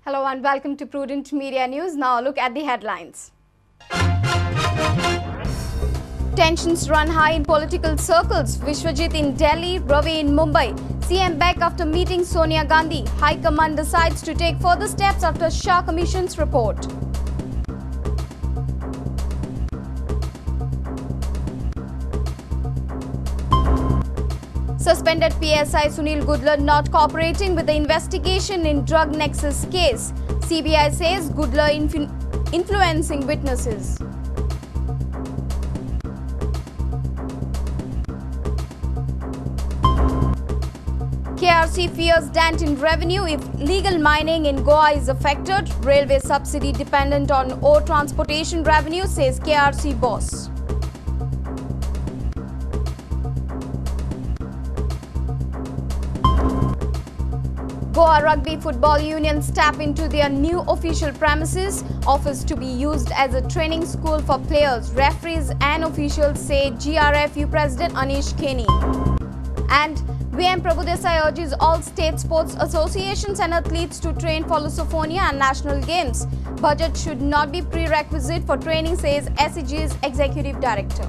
Hello and welcome to Prudent Media News. Now look at the headlines. Tensions run high in political circles. Vishwajeet in Delhi, Ravi in Mumbai. CM back after meeting Sonia Gandhi. High Command decides to take further steps after Shah Commission's report. Suspended PSI Sunil Gudlar not cooperating with the investigation in drug nexus case. CBI says Gudlar influencing witnesses. KRC fears dent in revenue if legal mining in Goa is affected. Railway subsidy dependent on ore transportation revenue, says KRC boss. Goa Rugby Football Union step into their new official premises, office to be used as a training school for players, referees and officials, say GRFU President Anish Keni. And VM Prabhudesai urges all state sports associations and athletes to train for Lusophobia and national games. Budget should not be prerequisite for training, says SEG's Executive Director.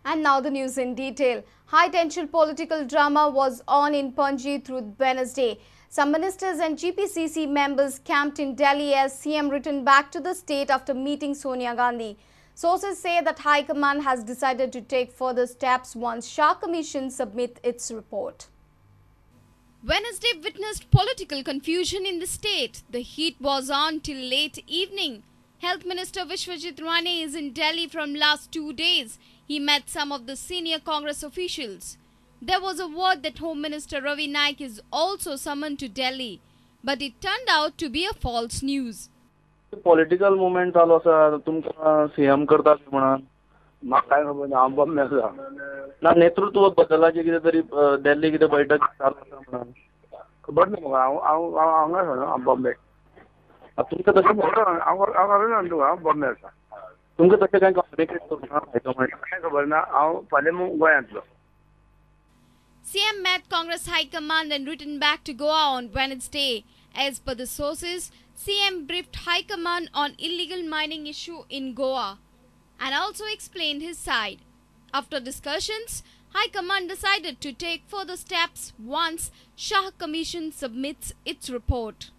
And now the news in detail. High-tension political drama was on in Panji through Wednesday. Some ministers and GPCC members camped in Delhi as CM returned back to the state after meeting Sonia Gandhi. Sources say that High Command has decided to take further steps once Shah Commission submits its report. Wednesday witnessed political confusion in the state. The heat was on till late evening. Health Minister Vishwajeet is in Delhi from last 2 days. He met some of the senior Congress officials. There was a word that Home Minister Ravi is also summoned to Delhi, but it turned out to be a false news. Political movement चालू आसा तुमका CM करता म्हणून म्हाका काय खबर ना हांव बॉम्बे आसा ना नेतृत्व बदलाची कितें तरी दिल्ली कितें बैठक चालू आसा म्हणून खबर ना म्हाका हांव हांगा आसा हांव बॉम्बे तुमका तशें हांव तुका हांव बॉम्बे आसा तुमका तशें काय कम्युनिकेट करना काय खबर ना हांव फाल्यां गोंयांतलो. CM met Congress High Command and returned back to Goa on Wednesday. As per the sources, CM briefed High Command on illegal mining issue in Goa and also explained his side. After discussions, High Command decided to take further steps once Shah Commission submits its report.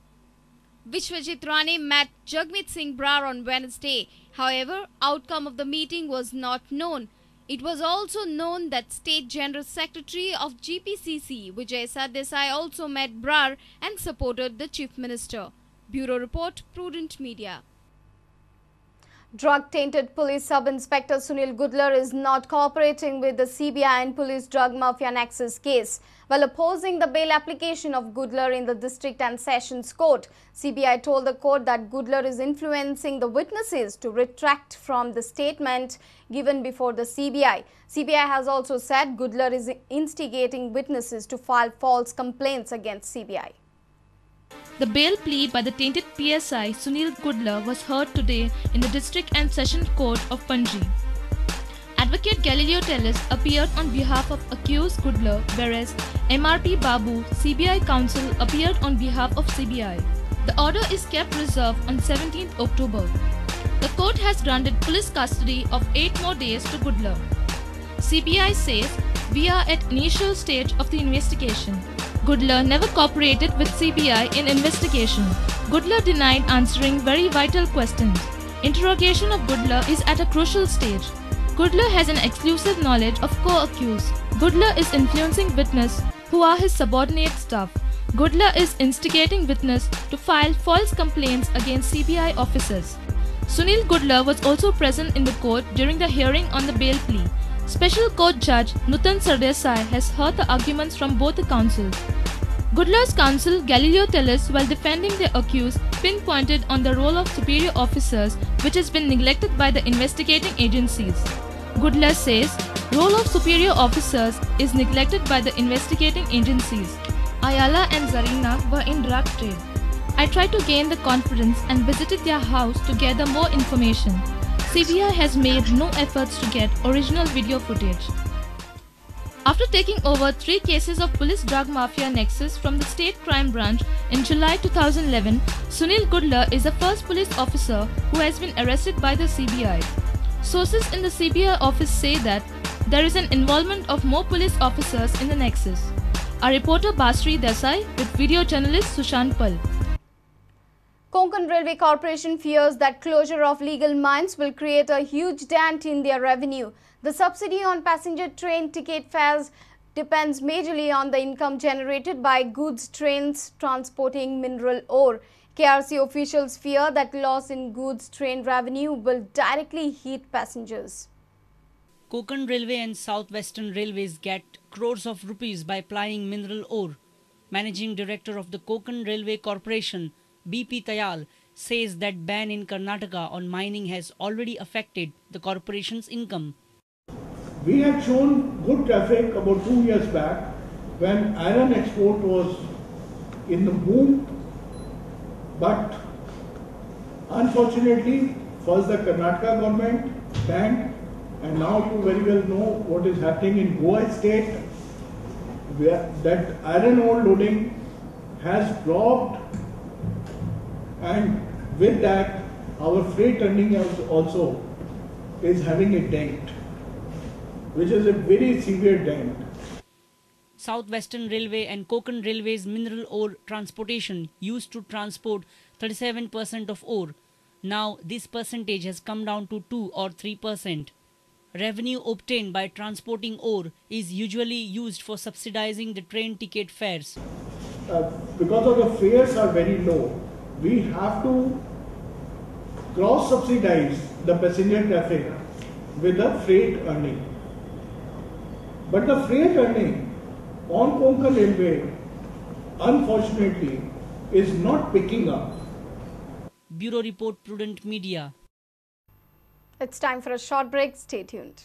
Vishwajeet met Jagmeet Singh Brar on Wednesday. However, outcome of the meeting was not known. It was also known that State General Secretary of GPCC, Vijay Desai, also met Brar and supported the Chief Minister. Bureau Report, Prudent Media. Drug-tainted police sub-inspector Sunil Gudlar is not cooperating with the CBI and police drug mafia nexus case. While opposing the bail application of Gudlar in the district and sessions court, CBI told the court that Gudlar is influencing the witnesses to retract from the statement given before the CBI. CBI has also said Gudlar is instigating witnesses to file false complaints against CBI. The bail plea by the tainted PSI Sunil Gudlar was heard today in the District and Session Court of Panji. Advocate Galileo Tellis appeared on behalf of accused Gudlar, whereas MRP Babu, CBI counsel, appeared on behalf of CBI. The order is kept reserved on 17th October. The court has granted police custody of 8 more days to Gudlar. CBI says, "We are at initial stage of the investigation. Gudlar never cooperated with CBI in investigation. Gudlar denied answering very vital questions. Interrogation of Gudlar is at a crucial stage. Gudlar has an exclusive knowledge of co-accused. Gudlar is influencing witnesses who are his subordinate staff. Gudlar is instigating witnesses to file false complaints against CBI officers. Sunil Gudlar was also present in the court during the hearing on the bail plea. Special Court Judge Nutan Sardesai has heard the arguments from both the counsels. Gudlar's counsel Galileo Tellis, while defending the accused, pinpointed on the role of superior officers which has been neglected by the investigating agencies. Gudlar says, role of superior officers is neglected by the investigating agencies. Ayala and Zarina were in drug trade. I tried to gain the confidence and visited their house to gather more information. CBI has made no efforts to get original video footage. After taking over 3 cases of police drug mafia nexus from the State Crime Branch in July 2011, Sunil Gudlar is the first police officer who has been arrested by the CBI. Sources in the CBI office say that there is an involvement of more police officers in the nexus. Our reporter Basri Desai with video journalist Sushant Pal. Konkan Railway Corporation fears that closure of legal mines will create a huge dent in their revenue. The subsidy on passenger train ticket fares depends majorly on the income generated by goods trains transporting mineral ore. KRC officials fear that loss in goods train revenue will directly hit passengers. Konkan Railway and South Western Railways get crores of rupees by plying mineral ore. Managing Director of the Konkan Railway Corporation, BP Tayal, says that ban in Karnataka on mining has already affected the corporation's income. We had shown good traffic about 2 years back when iron export was in the boom, but unfortunately first the Karnataka government banned, and now you very well know what is happening in Goa state, where that iron ore loading has dropped, and with that our freight earning also is having a dent, which is a very severe dent. South Western Railway and Konkan Railway's mineral ore transportation used to transport 37% of ore. Now this percentage has come down to 2 or 3%. Revenue obtained by transporting ore is usually used for subsidizing the train ticket fares. Because of the fares are very low, we have to cross-subsidize the passenger traffic with the freight earning. But the freight earning on Konkan Railway, unfortunately, is not picking up. Bureau Report, Prudent Media. It's time for a short break. Stay tuned.